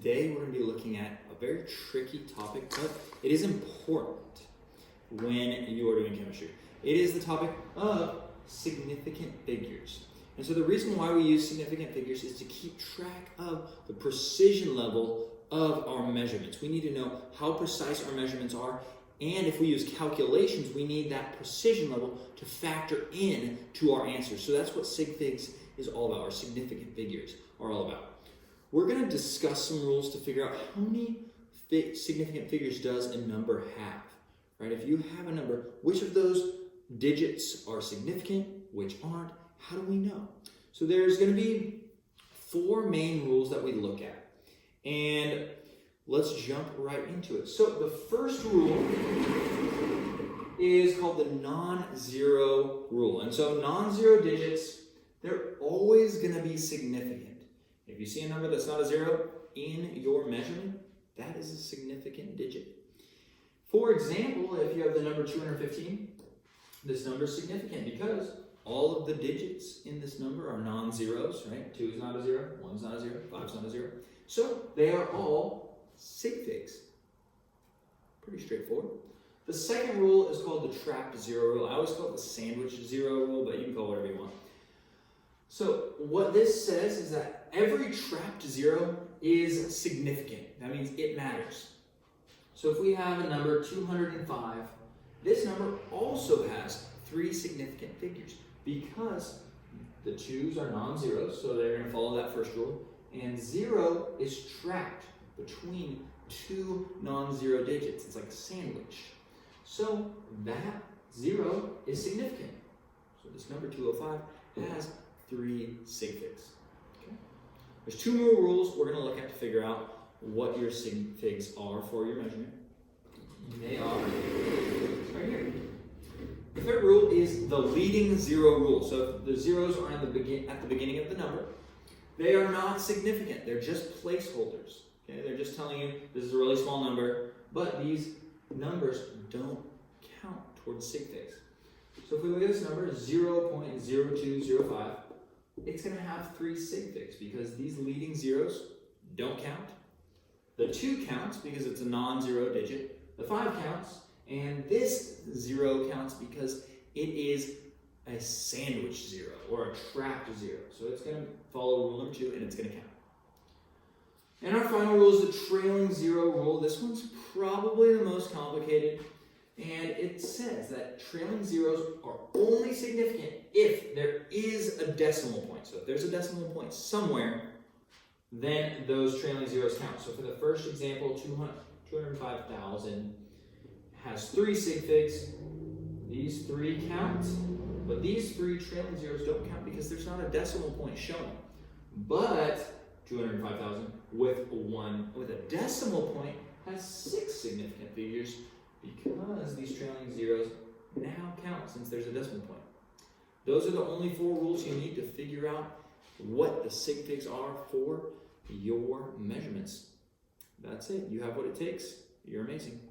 today we're going to be looking at a very tricky topic, but it is important when you are doing chemistry. It is the topic of significant figures. And so the reason why we use significant figures is to keep track of the precision level of our measurements. We need to know how precise our measurements are, and if we use calculations, we need that precision level to factor in to our answers. So that's what sig figs is all about, or significant figures are all about. We're going to discuss some rules to figure out how many significant figures does a number have, right? If you have a number, which of those digits are significant, which aren't? How do we know? So there's going to be 4 main rules that we look at. And let's jump right into it. So the first rule is called the non-zero rule. And so non-zero digits, they're always going to be significant. If you see a number that's not a zero in your measurement, that is a significant digit. For example, if you have the number 215, this number is significant because all of the digits in this number are non-zeros, right? 2 is not a 0, 1 is not a 0, 5 is not a 0. So they are all sig figs. Pretty straightforward. The second rule is called the trapped zero rule. I always call it the sandwich zero rule, but you can call it whatever you want. So what this says is that every trapped zero is significant. That means it matters. So if we have a number 205, this number also has 3 significant figures because the 2's are non-zeros, so they're going to follow that first rule, and 0 is trapped between 2 non-zero digits. It's like a sandwich. So that 0 is significant. So this number 205 has 3 sig figs. Okay? There's 2 more rules we're going to look at to figure out what your sig figs are for your measurement. They are right here. The third rule is the leading zero rule. So if the zeros are at the beginning of the number, they are not significant. They're just placeholders. Okay? They're just telling you this is a really small number, but these numbers don't count towards sig figs. So if we look at this number, 0.0205, it's going to have 3 sig figs because these leading zeros don't count. The 2 counts because it's a non-zero digit. The 5 counts, and this 0 counts because it is a sandwich 0 or a trapped 0. So it's going to follow rule number 2 and it's going to count. And our final rule is the trailing zero rule. This one's probably the most complicated. And it says that trailing zeros are only significant if there is a decimal point. So if there's a decimal point somewhere, then those trailing zeros count. So for the first example, 205,000 has 3 sig figs. These 3 count, but these 3 trailing zeros don't count because there's not a decimal point shown. But 205,000 with a decimal point has 6 significant figures because these trailing zeros now count since there's a decimal point. Those are the only 4 rules you need to figure out what the sig figs are for your measurements. That's it. You have what it takes. You're amazing.